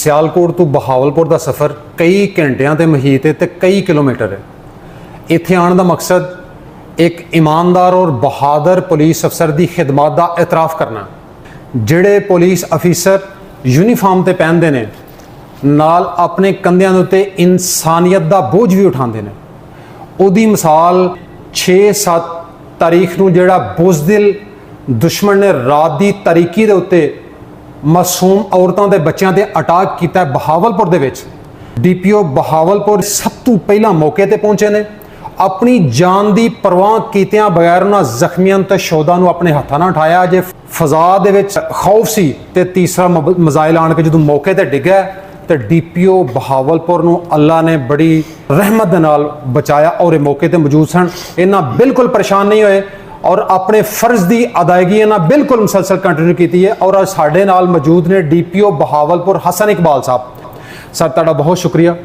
सियालकोट तो बहावलपुर का सफ़र कई घंटिया के मुहीत है तो कई किलोमीटर है। इत्थे आने का मकसद एक ईमानदार और बहादुर पुलिस अफसर की खिदमत का एतराफ़ करना। जिहड़े पुलिस अफिसर यूनीफॉर्म ते पहनते हैं नाल अपने कंधियां दे उत्ते इंसानियत का बोझ भी उठाते हैं। उहदी मिसाल 6-7 तारीख नूं जिहड़ा बुज़दिल दुश्मन ने रात की तारीकी के उत्ते मासूम औरतों के बच्चों पर अटैक किया बहावलपुर दे विच। DPO बहावलपुर सब तो पहला मौके पर पहुंचे ने। अपनी जान की परवाह कीतियां बगैर उन्होंने जख्मियों ते शोधा नूं अपने हत्थां नाल उठाया। जे फजा दे विच खौफ सी ते तीसरा मजाइल आण के जो मौके पर डिग्गा तो DPO बहावलपुर नूं अल्लाह ने बड़ी रहमत दे नाल बचाया और ये मौके पर मौजूद सन। इन्हां बिल्कुल परेशान नहीं होए और अपने फर्ज की अदायगी इन्हां बिल्कुल मुसलसल कंटिन्यू की है। और साडे नाल मौजूद ने DPO बहावलपुर हसन इकबाल साहब। सर तुहाडा बहुत शुक्रिया,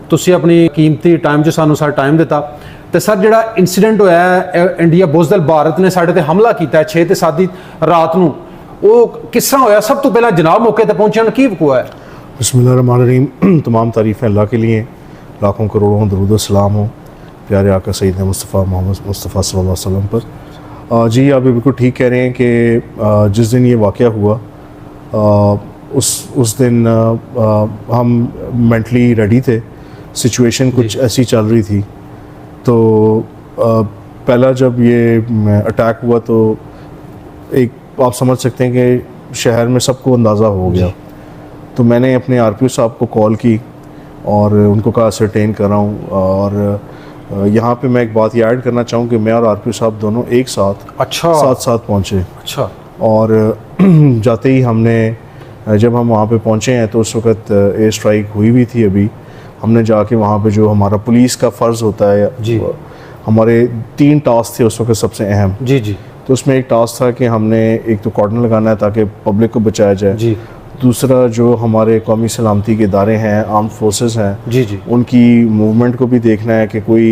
तुसीं अपनी कीमती टाइम जो सानूं सारा टाइम दिता। तो सर जिहड़ा इंसीडेंट होया है इंडिया बुज़दिल भारत ने साडे ते हमला किया 6 ते 7 दी रात नूं, वो किस तरह होया? सब तो पहला जनाब मौके पर पहुंचन की वकूआ है? बिस्मिल्लाहिर्रहमानिर्रहीम। तमाम तारीफ़ें अल्लाह के लिए, लाखों करोड़ों दरूद व सलाम हो प्यारे आका सैयद मुस्तफ़ा मोहम्मद मुस्तफ़ा सल्लल्लाहु अलैहि वसल्लम पर। जी आप बिल्कुल ठीक कह रहे हैं कि जिस दिन ये वाक़या हुआ उस दिन हम मेंटली रेडी थे। सिचुएशन कुछ ऐसी चल रही थी। तो पहला जब ये अटैक हुआ तो एक आप समझ सकते हैं कि शहर में सबको अंदाज़ा हो गया। तो मैंने अपने RPO साहब को कॉल की और उनको कहा असरटेन कर रहा हूँ। और यहाँ पे मैं एक बात ये ऐड करना चाहूँ कि मैं और RPO साहब दोनों एक साथ साथ पहुँचे। अच्छा। और जाते ही हमने जब हम वहाँ पे पहुँचे हैं तो उस वक़्त एयर स्ट्राइक हुई भी थी। अभी हमने जाके वहाँ पे जो हमारा पुलिस का फ़र्ज़ होता है जी, हमारे 3 टास्क थे उस वक़्त सबसे अहम। जी जी। तो उसमें एक टास्क था कि हमने एक तो कॉर्डन लगाना है ताकि पब्लिक को बचाया जाए जी। दूसरा जो हमारे कौमी सलामती के इदारे हैं, आर्म फोर्सेस हैं, जी जी, उनकी मूवमेंट को भी देखना है कि कोई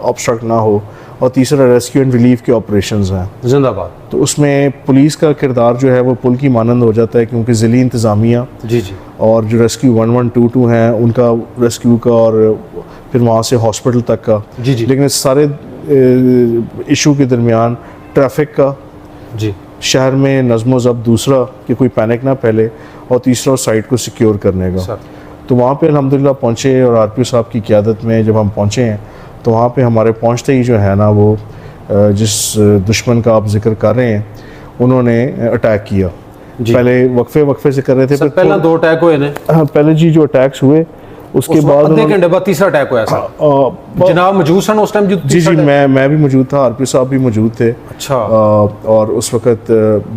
ऑब्स्ट्रक्ट ना हो। और तीसरा रेस्क्यू एंड रिलीफ के ऑपरेशंस हैं जिंदाबाद। तो उसमें पुलिस का किरदार जो है वो पुल की मानंद हो जाता है क्योंकि ज़िली इंतज़ामिया जी जी और जो रेस्क्यू 1122 हैं उनका रेस्क्यू का और फिर वहाँ से हॉस्पिटल तक का। जी जी। लेकिन इस सारे इशू के दरमियान ट्रैफिक का जी, शहर में नज़्म ज़ब्त दूसरा कि कोई पैनिक ना फैले और तीसरा साइट को सिक्योर करने का। तो वहाँ पे अल्हम्दुलिल्लाह पहुँचे और RPO साहब की क़यादत में जब हम पहुँचे हैं तो वहाँ पे हमारे पहुँचते ही जो है ना वो जिस दुश्मन का आप जिक्र कर रहे हैं उन्होंने अटैक किया। पहले वक्फे से कर रहे थे। सर पहला 2 अटैक हुए ने। पहले जी जो अटैक्स हुए उसके बाद आधे घंटे बाद तीसरा अटैक हुआ सर। जनाब मौजूद सन उस टाइम? जी जी मैं भी मौजूद था, RPO साहब भी मौजूद थे। अच्छा। और उस वक़्त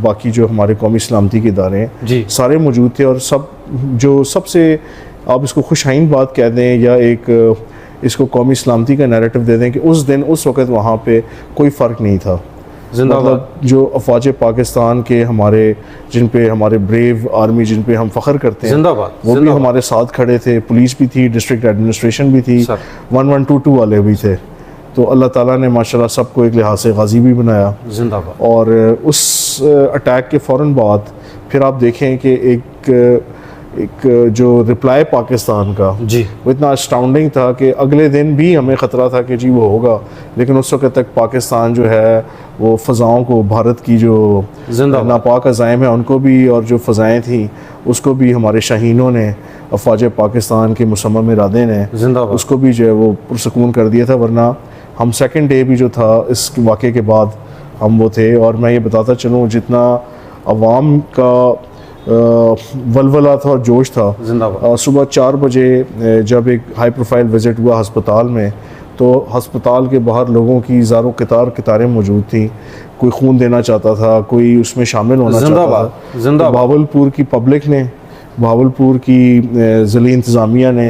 बाकी जो हमारे कौमी सलामती के इदारे हैं जी सारे मौजूद थे। और सब जो सबसे आप इसको खुशाइन बात कह दें या एक इसको कौमी सलामती का नैरेटिव दे दें कि उस दिन उस वक़्त वहाँ पे कोई फ़र्क नहीं था। मतलब जो अफवाज पाकिस्तान के हमारे जिन पे हमारे ब्रेव आर्मी जिन पे हम फ़ख्र करते हैं वो भी हमारे साथ खड़े थे। पुलिस भी थी, डिस्ट्रिक्ट एडमिनिस्ट्रेशन भी थी, 1122 वाले भी थे। तो अल्लाह ताला ने माशाल्लाह सबको एक लिहाज से गाजी भी बनाया। जिंदाबाद। और उस अटैक के फ़ौरन बाद फिर आप देखें कि एक जो रिप्लाई पाकिस्तान का जी वो इतना अस्टाउंडिंग था कि अगले दिन भी हमें ख़तरा था कि जी वो होगा। लेकिन उस वक्त तक पाकिस्तान जो है वो फ़ज़ाओं को, भारत की जो नापाक अज़ाइम है उनको भी और जो फ़ज़ाएँ थी उसको भी हमारे शाहीनों ने, अफवाज पाकिस्तान के मुसम्मम इरादे ने उसको भी जो है वो पुरसकून कर दिया था। वरना हम सेकेंड डे भी जो था इस वाक़े के बाद हम वो थे। और मैं ये बताता चलूँ जितना अवाम का वलवला था और जोश था। सुबह 4 बजे जब एक हाई प्रोफाइल विज़िट हुआ हस्पताल में तो हस्पताल के बाहर लोगों की ज़ारों कतारें मौजूद थी। कोई खून देना चाहता था, कोई उसमें शामिल होना चाहता था। तो भावलपुर की पब्लिक ने, भावलपुर की ज़िली इंतज़ामिया ने,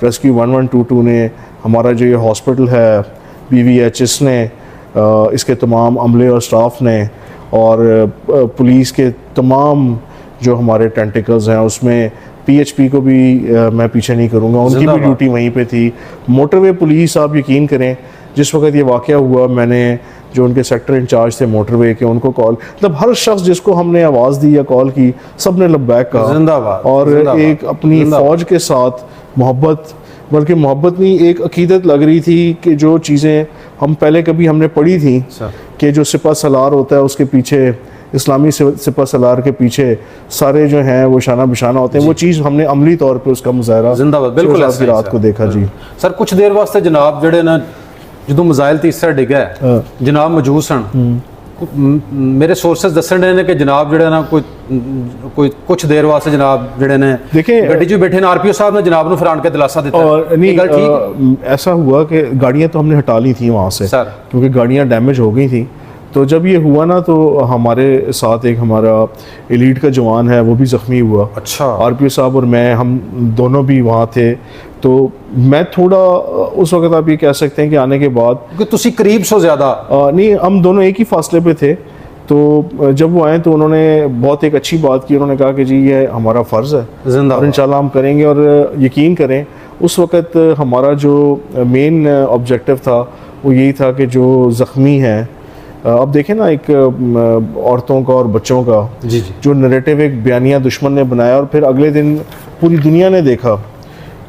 रेस्क्यू 1122 ने, हमारा जो ये हॉस्पिटल है BVHS ने, इसके तमाम अमले और स्टाफ ने और पुलिस के तमाम जो हमारे टेंटिकल्स हैं उसमें PHP को भी मैं पीछे नहीं करूँगा, उनकी भी ड्यूटी वहीं पे थी। मोटरवे पुलिस आप यकीन करें जिस वक्त ये वाक़या हुआ मैंने जो उनके सेक्टर इंचार्ज थे मोटरवे के, उनको कॉल, मतलब हर शख्स जिसको हमने आवाज़ दी या कॉल की, सब ने लब्बैक कहा। जिंदाबाद। और जिंदाबाद, एक अपनी फ़ौज के साथ मोहब्बत, बल्कि मोहब्बत नहीं, एक अकीदत लग रही थी कि जो चीज़ें हम पहले कभी हमने पढ़ी थी कि जो सिपह सलार होता है उसके पीछे, इस्लामी सिपह सलार के पीछे सारे जो हैं वो शाना बिशाना होते हैं, वो चीज़ हमने अमली तौर पे उसका मुजाहरा जिंदाबाद, बिल्कुल की रात को देखा जी। सर कुछ देर वास्ते जनाब जड़े ना जो मिसाइल तीसरा डिगा है जनाब मौजूद सन, मेरे सोर्सेस दसन रहे ने कि जनाब जड़े ना कोई कुछ देर वास्ते जनाब जड़े ने देखें गड्डी च बैठे आरपीओ साहब ने जनाब फरान के दिलासा दिता। और नहीं, ऐसा हुआ कि गाड़ियाँ तो हमने हटा ली थी वहाँ से क्योंकि गाड़ियाँ डैमेज हो गई थी। तो जब ये हुआ ना तो हमारे साथ एक हमारा एलीट का जवान है वो भी ज़ख्मी हुआ। अच्छा। आरपीओ साहब और मैं, हम दोनों भी वहाँ थे। तो मैं थोड़ा उस वक्त आप ये कह सकते हैं कि आने के बाद तुसी करीब सो ज़्यादा नहीं, हम दोनों एक ही फासले पे थे। तो जब वो आए तो उन्होंने बहुत एक अच्छी बात की, उन्होंने कहा कि जी ये हमारा फ़र्ज़ है और इंशाल्लाह हम करेंगे। और यकीन करें उस वक़्त हमारा जो मेन ऑब्जेक्टिव था वो यही था कि जो ज़ख्मी हैं, अब देखें ना, एक औरतों का और बच्चों का जी जो नैरेटिव एक बयानिया दुश्मन ने बनाया और फिर अगले दिन पूरी दुनिया ने देखा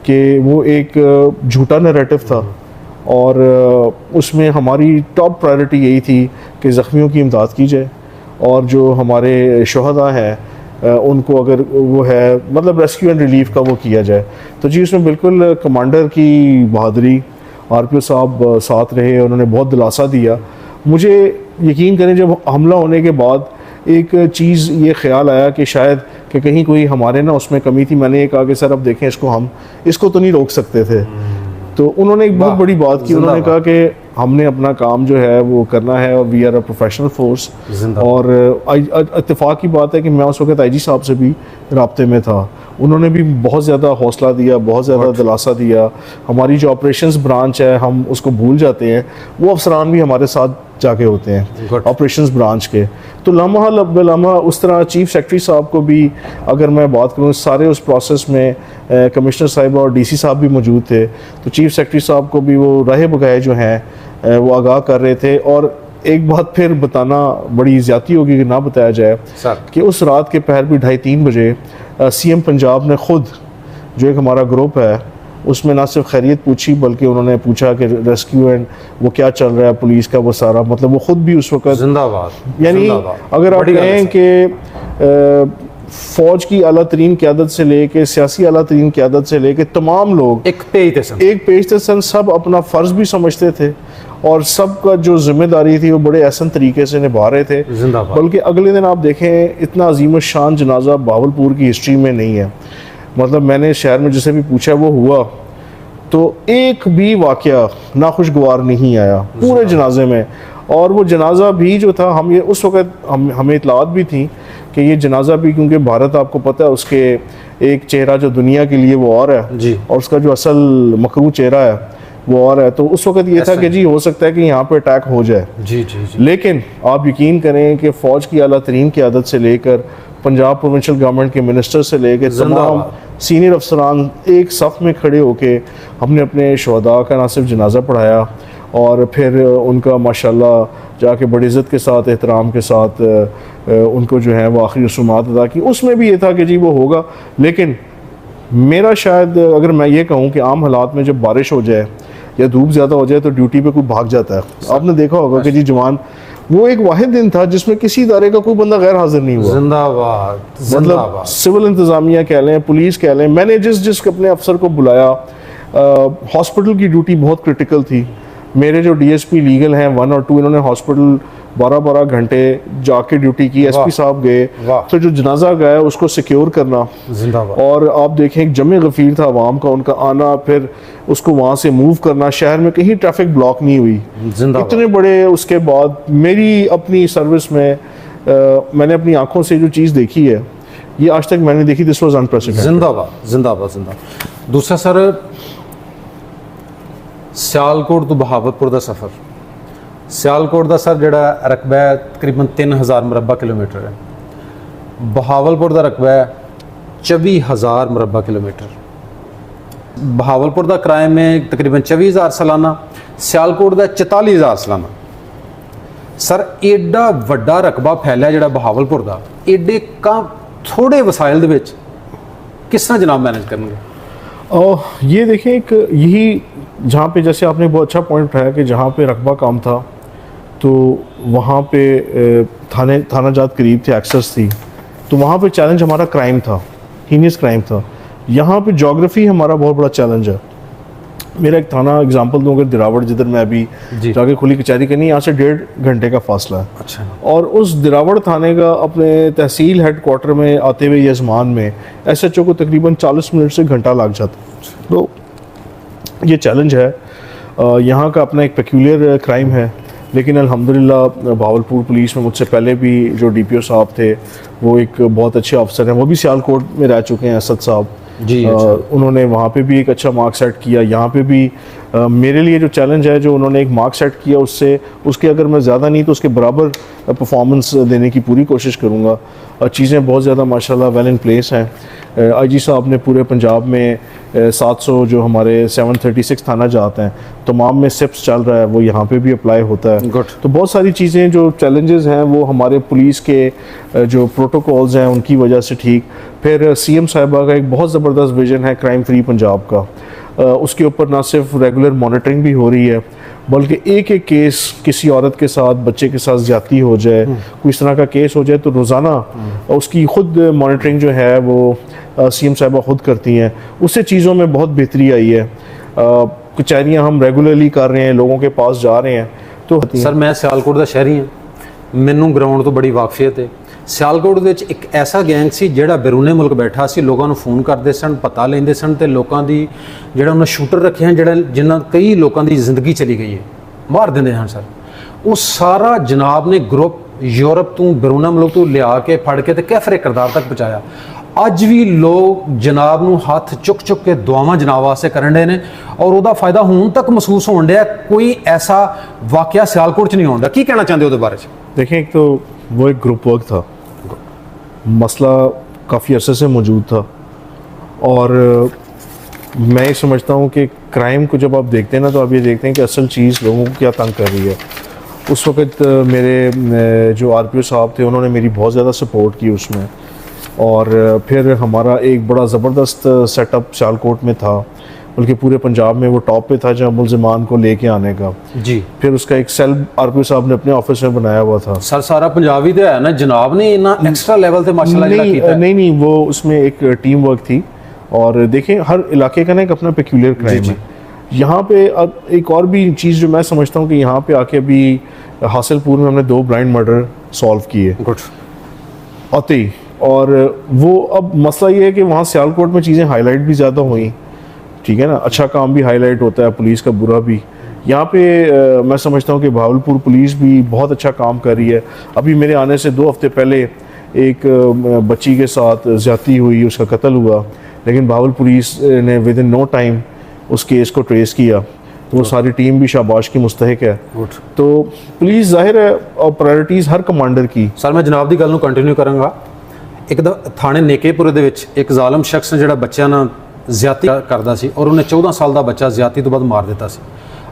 कि वो एक झूठा नैरेटिव था। और उसमें हमारी टॉप प्रायोरिटी यही थी कि ज़ख्मियों की इमदाद की जाए और जो हमारे शहदा हैं उनको अगर वो है मतलब रेस्क्यू एंड रिलीफ का वो किया जाए। तो जी उसमें बिल्कुल कमांडर की बहादुरी, आरपीओ साहब साथ रहे, उन्होंने बहुत दिलासा दिया। मुझे यकीन करें जब हमला होने के बाद एक चीज़ ये ख्याल आया कि शायद कि कहीं कोई हमारे ना उसमें कमी थी। मैंने ये कहा कि सर अब देखें इसको तो नहीं रोक सकते थे। तो उन्होंने एक बहुत बड़ी बात की, उन्होंने कहा कि हमने अपना काम जो है वो करना है और we are a professional force. और इत्तेफाक की बात है कि मैं उस वक्त आईजी साहब से भी राब्ते में था, उन्होंने भी बहुत ज़्यादा हौसला दिया, बहुत ज़्यादा दिलासा दिया। हमारी जो ऑपरेशंस ब्रांच है हम उसको भूल जाते हैं, वो अफसरान भी हमारे साथ जाके होते हैं ऑपरेशंस ब्रांच के। तो लम्हा लम्हा उस तरह चीफ सेक्रेटरी साहब को भी अगर मैं बात करूँ, सारे उस प्रोसेस में कमिश्नर साहिबा और डीसी साहब भी मौजूद थे। तो चीफ सेक्रेटरी साहब को भी वो राह बगाए जो हैं वो आगाह कर रहे थे। और एक बात फिर बताना बड़ी ज़्यादती होगी कि ना बताया जाए कि उस रात के पहर भी 2:30-3 बजे सीएम पंजाब ने खुद, जो एक हमारा ग्रुप है उसमें ना सिर्फ खैरियत पूछी बल्कि उन्होंने पूछा कि रेस्क्यू एंड वो क्या चल रहा है पुलिस का, वो सारा मतलब वो खुद भी उस वक्त जिंदाबाद। यानी अगर आप कहें कि फौज की आला तरीन क़यादत से लेके सियासी आला तरीन क़यादत से लेके तमाम लोग एक पेज थे सन, सब अपना फ़र्ज़ भी समझते थे और सबका जो जिम्मेदारी थी वो बड़े एहसन तरीके से निभा रहे थे। बल्कि अगले दिन आप देखें इतना अजीम शान जनाजा बहावलपुर की हिस्ट्री में नहीं है। मतलब मैंने शहर में जिसे भी पूछा वो हुआ तो एक भी वाक़या नाखुशगवार नहीं आया पूरे जनाजे में। और वो जनाजा भी जो था, हम ये उस वक़्त हमें इतलात भी थी कि ये जनाजा भी, क्योंकि भारत आपको पता है उसके एक चेहरा जो दुनिया के लिए वो और है जी, और उसका जो असल मकरू चेहरा है वो और है। तो उस वक्त ये था कि जी हो सकता है कि यहाँ पे अटैक हो जाए जी, जी, जी। लेकिन आप यकीन करें कि फ़ौज की आला तरीन क़यादत से लेकर पंजाब प्रोविंशियल गवर्नमेंट के मिनिस्टर से लेकर तमाम सीनियर अफसरान एक सफ़ में खड़े होकर हमने अपने शहदा का ना सिर्फ जनाजा पढ़ाया और फिर उनका माशाल्लाह जाके बड़ी इज़्ज़त के साथ, एहतराम के साथ उनको जो है वो आखिरी रसूमात अदा की। उसमें भी ये था कि जी वो होगा। लेकिन मेरा शायद अगर मैं ये कहूँ कि आम हालात में जब बारिश हो जाए या धूप ज़्यादा हो जाए तो ड्यूटी पे कोई भाग जाता है। आपने देखा होगा कि जी जवान, वो एक वाहिद दिन था जिसमें किसी इदारे का कोई बंदा गैर हाजिर नहीं हुआ। जिंदाबाद। मतलब सिविल इंतज़ामिया कह लें, पुलिस कह लें, मैंने जिस अपने अफसर को बुलाया, हॉस्पिटल की ड्यूटी बहुत क्रिटिकल थी। मेरे जो डीएसपी लीगल हैं 1 और 2, इन्होंने हॉस्पिटल 12-12 घंटे जाके ड्यूटी की। एसपी साहब गए तो जो जनाजा गया उसको सिक्योर करना, और आप देखें एक जमे गफीर था आवाम का, उनका आना, फिर उसको वहाँ से मूव करना, शहर में कहीं ट्रैफिक ब्लॉक नहीं हुई। इतने बड़े उसके बाद मेरी अपनी सर्विस में मैंने अपनी आंखों से जो चीज़ देखी है ये आज तक मैंने देखी, दिस वाज अनप्रेसिडेंटेड। जिंदाबाद जिंदाबाद जिंदाबाद। दूसरा सर, सियालकोट तो बहावलपुर का सफ़र, सियालकोट का सर जड़ा रकबा है तकरीबन 3000 मुरबा किलोमीटर है, बहावलपुर का रकबा है 24,000 मुरबा किलोमीटर। बहावलपुर का किराए में तकरीबन 24,000 सालाना, सियालकोट का 44,000 सालाना। ਸਰ ਐਡਾ ਵੱਡਾ ਰਕਬਾ ਫੈਲਿਆ ਜਿਹੜਾ ਬਹਾਵਲਪੁਰ ਦਾ, ਐਡੇ ਥੋੜੇ ਵਸਾਇਲ ਦੇ ਵਿੱਚ किस तरह जनाब मैनेज करेंगे? और ये देखें एक यही जहाँ पे जैसे आपने बहुत अच्छा पॉइंट उठाया कि जहाँ पे रकबा कम था तो वहाँ पे थाना जात करीब थे, एक्सेस थी, तो वहाँ पे चैलेंज हमारा क्राइम था, हीनियस क्राइम था। यहाँ पे जोग्राफी हमारा बहुत बड़ा चैलेंज है। मेरा एक थाना एग्जांपल दूँ, अगर दिरावड़ जिधर मैं अभी जाके खुली कचहरी करनी, यहाँ से 1.5 घंटे का फासला है। अच्छा। और उस दिरावड़ थाने का अपने तहसील हेडक्वार्टर में आते हुए यजमान में SHO को तकरीबन 40 मिनट से घंटा लग जाता। तो ये चैलेंज है। यहाँ का अपना एक पेक्यूलियर क्राइम है, लेकिन अल्हम्दुलिल्लाह भावलपुर पुलिस में मुझसे पहले भी जो DPO साहब थे वो एक बहुत अच्छे अफसर हैं, वो भी सियालकोट में रह चुके हैं, असद साहब जी। अच्छा। उन्होंने वहाँ पे भी एक अच्छा मार्क सेट किया। यहाँ पे भी मेरे लिए जो चैलेंज है, जो उन्होंने एक मार्क सेट किया, उसके अगर मैं ज़्यादा नहीं तो उसके बराबर परफॉर्मेंस देने की पूरी कोशिश करूँगा। चीज़ें बहुत ज़्यादा माशाल्लाह वेल इन प्लेस हैं। IG साहब ने पूरे पंजाब में 700 जो हमारे 736 थाना जाते हैं, तमाम में SIPS चल रहा है, वो यहाँ पे भी अप्लाई होता है। गुड। तो बहुत सारी चीज़ें जो चैलेंजेस हैं वो हमारे पुलिस के जो प्रोटोकॉल्स हैं उनकी वजह से ठीक। फिर CM साहिबा का एक बहुत ज़बरदस्त विजन है क्राइम फ्री पंजाब का। उसके ऊपर ना सिर्फ रेगुलर मॉनिटरिंग भी हो रही है, बल्कि एक एक केस किसी औरत के साथ, बच्चे के साथ ज्यादती हो जाए, कोई इस तरह का केस हो जाए, तो रोज़ाना उसकी खुद मॉनिटरिंग जो है वो CM साहिबा खुद करती हैं। उससे चीज़ों में बहुत बेहतरी आई है। कचहरियाँ हम रेगुलरली कर रहे हैं, लोगों के पास जा रहे हैं। तो सर मैं सियालकोट का शहरी हाँ, मैनू ग्राउंड तो बड़ी वाकफियत है। सियालकोट ਦੇ ਵਿੱਚ ਇੱਕ ਐਸਾ ਗੈਂਗ ਸੀ ਜਿਹੜਾ ਬੈਰੂਨੇ ਮੁਲਕ ਬੈਠਾ ਸੀ, ਲੋਕਾਂ ਨੂੰ ਫੋਨ ਕਰਦੇ ਸਨ, ਪਤਾ ਲੈਂਦੇ ਸਨ, ਤੇ ਲੋਕਾਂ ਦੀ ਜਿਹੜਾ ਉਹਨਾਂ ਸ਼ੂਟਰ ਰੱਖੇ ਹਨ, ਜਿਨ੍ਹਾਂ ਕਈ ਲੋਕਾਂ ਦੀ ਜ਼ਿੰਦਗੀ ਚਲੀ ਗਈ ਹੈ, ਮਾਰ ਦਿੰਦੇ ਹਨ ਸਰ। ਉਹ ਸਾਰਾ ਜਨਾਬ ਨੇ ਗਰੁੱਪ ਯੂਰਪ ਤੋਂ, ਬੈਰੂਨਾ ਮੁਲਕ ਤੋਂ ਲਿਆ ਕੇ ਫੜ ਕੇ ਤੇ ਕੈਫਰੇ ਕਿਰਦਾਰ ਤੱਕ ਪਹੁੰਚਾਇਆ। ਅੱਜ ਵੀ ਲੋਕ ਜਨਾਬ ਨੂੰ ਹੱਥ ਚੁੱਕ ਕੇ ਦੁਆਵਾਂ ਜਨਾਬ ਵਾਸਤੇ ਕਰਨ ਦੇ ਨੇ, ਔਰ ਉਹਦਾ ਫਾਇਦਾ ਹੁਣ ਤੱਕ ਮਹਿਸੂਸ ਹੋਣ ਡਿਆ। ਕੋਈ ਐਸਾ ਵਾਕਿਆ ਸਿਆਲਕੋਟ 'ਚ ਨਹੀਂ ਹੋਣ ਡਿਆ। ਕੀ ਕਹਿਣਾ ਚਾਹੁੰਦੇ ਉਹਦੇ ਬਾਰੇ 'ਚ? देखें, एक तो वो एक ग्रुप वर्क था, मसला काफ़ी अरसे से मौजूद था, और मैं ये समझता हूँ कि क्राइम को जब आप देखते हैं ना, तो आप ये देखते हैं कि असल चीज़ लोगों को क्या तंग कर रही है। उस वक्त मेरे जो RPO साहब थे उन्होंने मेरी बहुत ज़्यादा सपोर्ट की उसमें, और फिर हमारा एक बड़ा ज़बरदस्त सेटअप सियालकोट में था, बल्कि पूरे पंजाब में वो टॉप पे था जहाँ मुलजिमान को लेके आने का। जी। फिर उसका एक सेल RPO साहब ने अपने ऑफिस में बनाया हुआ था। सर सारा पंजाबी तो है ना, जनाब ने इतना एक्स्ट्रा लेवल पे माशाल्लाह नहीं, वो उसमें एक टीम वर्क थी। और देखें, हर इलाके का ना एक अपना पेक्यूलियर क्राइम है। यहाँ पे अब एक और भी चीज़ जो मैं समझता हूँ कि यहाँ पे आके अभी हासिलपुर में हमने 2 ब्लाइंड मर्डर सॉल्व किए आते ही, और वो अब मसला ये है कि वहाँ सियालकोट में चीज़ें हाईलाइट भी ज़्यादा हुई, ठीक है ना, अच्छा काम भी हाईलाइट होता है, पुलिस का बुरा भी। यहाँ पे मैं समझता हूँ कि भावलपुर पुलिस भी बहुत अच्छा काम कर रही है। अभी मेरे आने से 2 हफ्ते पहले एक बच्ची के साथ ज़्यादती हुई, उसका कत्ल हुआ, लेकिन भावलपुर पुलिस ने विद इन नो टाइम उस केस को ट्रेस किया, तो वो सारी टीम भी शाबाश की मुस्तहिक है। तो पुलिस ज़ाहिर है, और प्रायोरिटीज़ हर कमांडर की। सर मैं जनाब की गल नूं कंटिन्यू करांगा। एक थाने नेकेपुरे दे विच एक ਜ਼ਾਲਮ शख्स ने जिहड़ा बच्चों नाल ज़्यादती करता सी, और उन्हें 14 साल का बच्चा ज़्यादती तो बाद मार दिता सी,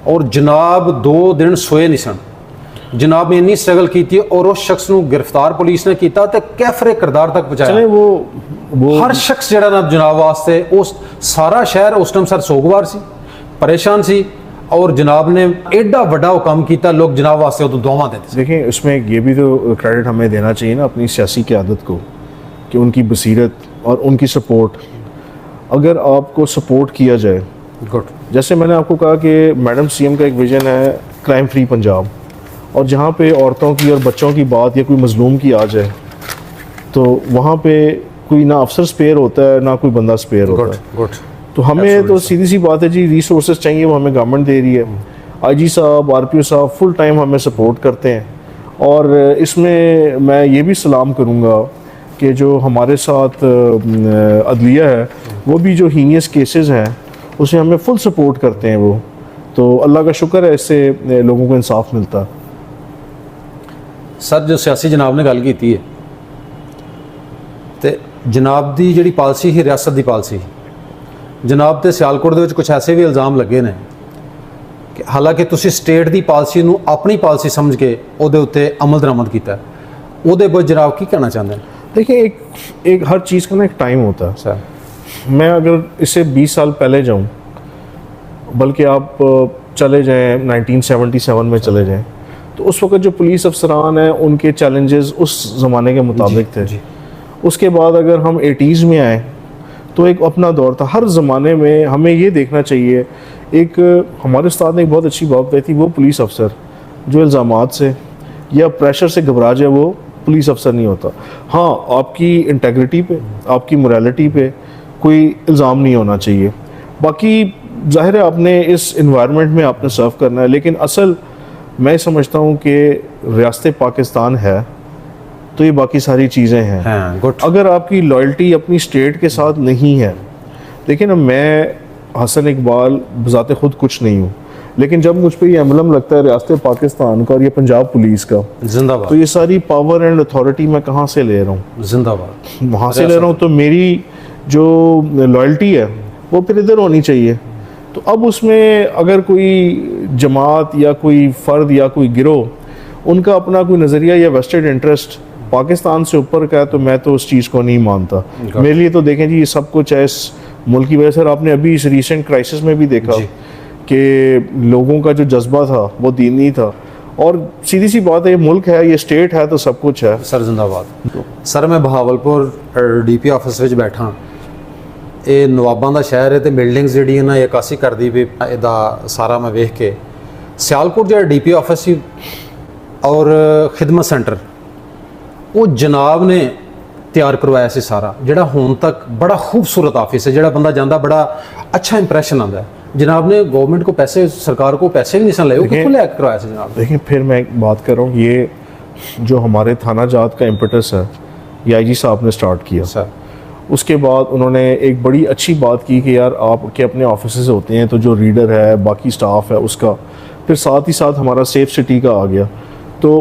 और जनाब 2 दिन सोए नहीं सन। जनाब ने इन्नी स्ट्रगल की, और उस शख्स को गिरफ्तार पुलिस ने किया तो कैफरे किरदार तक पहुँचाया। वो हर शख्स जिहड़ा ना जनाब वास्ते, उस सारा शहर उस टाइम सर सोगवार सी, परेशान सी, और जनाब ने एडा बड़ा काम किया, लोग जनाब वास्ते तो दुआवां देते। देखें, उसमें ये भी तो क्रेडिट हमें देना चाहिए ना अपनी सियासी क़यादत को, कि उनकी बसीरत और उनकी सपोर्ट, अगर आपको सपोर्ट किया जाए। गुड। जैसे मैंने आपको कहा कि मैडम CM का एक विज़न है क्राइम फ्री पंजाब, और जहाँ पे औरतों की और बच्चों की बात या कोई मजलूम की आ जाए, तो वहाँ पे कोई ना अफसर स्पेयर होता है, ना कोई बंदा स्पेयर होता है। गुड। तो हमें तो सीधी सी बात है जी, रिसोर्सेज चाहिए, वो हमें गवर्नमेंट दे रही है। IG साहब, RPO साहब फुल टाइम हमें सपोर्ट करते हैं, और इसमें मैं ये भी सलाम करूँगा कि जो हमारे साथ अदलिया है, वो भी जो हीनियस केसेस हैं उसे हमें फुल सपोर्ट करते हैं वो। तो अल्लाह का शुक्र है, इससे लोगों को इंसाफ मिलता। सर जो सियासी जनाब ने गल की है, तो जनाब की जी पॉलिसी ही रियासत की पॉलिसी, जनाब तो सियालकोट के कुछ ऐसे भी इल्ज़ाम लगे ने ਕਿ ਹਾਲਾਂਕਿ ਤੁਸੀਂ ਸਟੇਟ ਦੀ ਪਾਲਿਸੀ ਨੂੰ ਆਪਣੀ ਪਾਲਿਸੀ ਸਮਝ ਕੇ ਉਹਦੇ ਉੱਤੇ ਅਮਲ ਦਰਾਮਦ ਕੀਤਾ, ਉਹਦੇ ਬਾਰੇ ਜਨਾਬ ਕੀ ਕਹਿਣਾ ਚਾਹੁੰਦੇ हैं? देखिए, एक हर चीज़ का ना एक टाइम होता है सर। मैं अगर इससे 20 साल पहले जाऊं, बल्कि आप चले जाएं 1977 में चले जाएं, तो उस वक्त जो पुलिस अफसरान हैं उनके चैलेंजेस उस ज़माने के मुताबिक थे। उसके बाद अगर हम 80s में आए तो एक अपना दौर था। हर ज़माने में हमें ये देखना चाहिए, एक हमारे उस्ताद ने एक बहुत अच्छी बात बताई थी, वो पुलिस अफसर जो इल्ज़ामात से या प्रेशर से घबरा जाए वो पुलिस अफसर नहीं होता। हाँ, आपकी इंटेग्रिटी पे, आपकी मोरालिटी पे कोई इल्ज़ाम नहीं होना चाहिए। बाकी ज़ाहिर है आपने इस इन्वायरमेंट में आपने सर्व करना है, लेकिन असल मैं समझता हूँ कि रियासत पाकिस्तान है तो ये बाकी सारी चीज़ें हैं। अगर आपकी लॉयल्टी अपनी स्टेट के साथ नहीं है, देखिए ना, मैं हसन इकबाल बज़ाते खुद कुछ नहीं हूँ, लेकिन जब मुझ पे ये एम्बलम लगता है रियासत पाकिस्तान का और ये पंजाब पुलिस का, जिंदाबाद, तो ये सारी पावर एंड अथॉरिटी मैं कहाँ से ले रहा हूँ? जिंदाबाद, वहाँ से ले रहा हूँ। तो मेरी जो लॉयल्टी है वो फिर इधर होनी चाहिए। तो अब उसमें अगर कोई जमात या कोई फ़र्द या कोई गिरोह उनका अपना कोई नज़रिया या वेस्टेड इंटरेस्ट पाकिस्तान से ऊपर का है, तो मैं तो उस चीज़ को नहीं मानता। मेरे लिए तो देखें जी, ये सब कुछ है इस मुल्क की वजह से। आपने अभी इस रिसेंट क्राइसिस में भी देखा कि लोगों का जो जज्बा था वो दीनी था, और सीधी सी बात है, ये मुल्क है, ये स्टेट है, तो सब कुछ है। सर जिंदाबाद। सर मैं बहावलपुर डीपी ऑफिस ਵਿੱਚ ਬੈਠਾ, ਇਹ ਨਵਾਬਾਂ ਦਾ ਸ਼ਹਿਰ ਹੈ ਤੇ ਬਿਲਡਿੰਗਸ ਜਿਹੜੀਆਂ ਨਾ ਇਹ ਕਾਸੀ ਕਰਦੀ ਵੀ ਇਹਦਾ ਸਾਰਾ ਮੈਂ ਵੇਖ ਕੇ ਸਿਆਲਕੋਟ ਜਿਹੜਾ ਡੀਪੀ ਆਫਿਸ ਸੀ ਔਰ ਖਿਦਮਤ ਸੈਂਟਰ ਉਹ ਜਨਾਬ ਨੇ ਤਿਆਰ ਕਰਵਾਇਆ ਸੀ ਸਾਰਾ, ਜਿਹੜਾ ਹੁਣ ਤੱਕ ਬੜਾ ਖੂਬਸੂਰਤ ਆਫਿਸ ਹੈ, ਜਿਹੜਾ ਬੰਦਾ ਜਾਂਦਾ ਬੜਾ अच्छा इंप्रेशन आता है। जनाब ने गवर्नमेंट को पैसे, सरकार को पैसे भी नहीं ले, कितने ले करवाया था जनाब? देखिए, फिर मैं एक बात कर रहा हूँ, ये जो हमारे थाना जात का इम्पटस है ये आईजी साहब ने स्टार्ट किया सर। उसके बाद उन्होंने एक बड़ी अच्छी बात की कि यार आपके अपने ऑफिसेज होते हैं, तो जो रीडर है, बाकी स्टाफ है उसका, फिर साथ ही साथ हमारा सेफ सिटी का आ गया। तो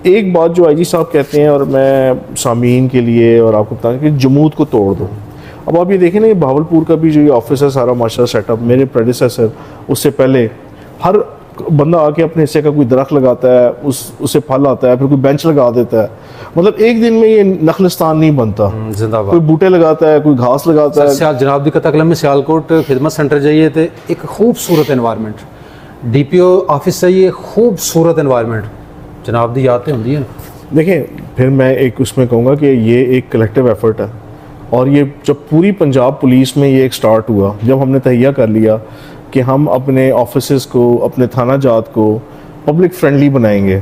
एक बात जो आईजी साहब कहते हैं, और मैं सामीन के लिए और आपको बताऊँ कि जमूत को तोड़ दो। अब आप ये देखें ना, ये भावलपुर का भी जो ये ऑफिस है सारा माशाल्लाह सेटअप, मेरे प्रेडिसेसर उससे पहले हर बंदा आके अपने हिस्से का कोई दरख्त लगाता है, उससे फल आता है, फिर कोई बेंच लगा देता है। मतलब एक दिन में ये नखलिस्तान नहीं बनता। जिंदाबाद। कोई बूटे लगाता है, कोई घास लगाता है। सियाल जनाब दी कतकलम में सियालकोट खिदमत सेंटर जाइए तो एक खूबसूरत एनवायरनमेंट, डीपीओ ऑफिस जाइए खूबसूरत एनवायरनमेंट, जनाब दी यादें होंगी हैं। देखें, फिर मैं एक उसमें कहूँगा कि ये एक कलेक्टिव एफर्ट है, और ये जब पूरी पंजाब पुलिस में ये एक स्टार्ट हुआ, जब हमने तहिया कर लिया कि हम अपने ऑफिसेज़ को, अपने थाना जात को पब्लिक फ्रेंडली बनाएंगे,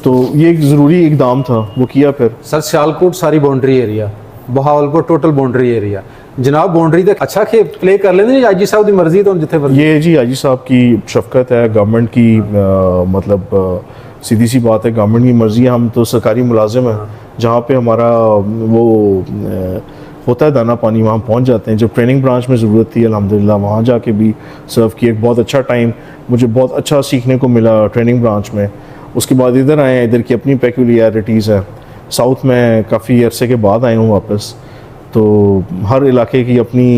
तो ये एक ज़रूरी इकदाम था, वो किया। फिर सर सियालकोट सारी boundary area, Bahawalpur total boundary area, जनाब बाउंड्री तक अच्छा खेल प्ले कर लेंगे आई जी साहब की मर्जी, तो जिथे ये जी आई जी साहब की शफकत है, गवर्नमेंट की मतलब सीधी सी बात है, गवर्नमेंट की मर्जी है। हम तो सरकारी मुलाजिम हैं, जहाँ पे हमारा वो होता है दाना पानी, वहाँ पहुँच जाते हैं। जब ट्रेनिंग ब्रांच में ज़रूरत थी अल्हम्दुलिल्लाह वहाँ जाके भी सर्व किया। एक बहुत अच्छा टाइम, मुझे बहुत अच्छा सीखने को मिला ट्रेनिंग ब्रांच में। उसके बाद इधर आए, इधर की अपनी पेक्यूलियरिटीज़ है। साउथ में काफ़ी अरसे के बाद आए हूँ वापस, तो हर इलाके की अपनी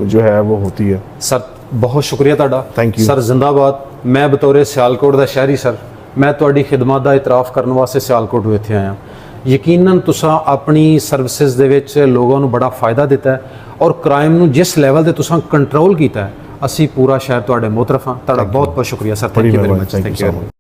जो है वो होती है। सर बहुत शुक्रिया तुहाडा, थैंक यू सर, जिंदाबाद। मैं बतौर सियालकोट का शहरी सर, मैं तुहाडी खिदमत का इतराफ़ करने वास्ते सियालकोट इत्थे आया। यकीनन तुसा अपनी सर्विसेज दे विच लोगों को बड़ा फ़ायदा दिता है, और क्राइम नू जिस लैवल ते तुसा कंट्रोल किया है, असी पूरा शहर तुहाडे मुतरफ हाँ। तुहाडा बहुत बहुत शुक्रिया sir, thank you very much.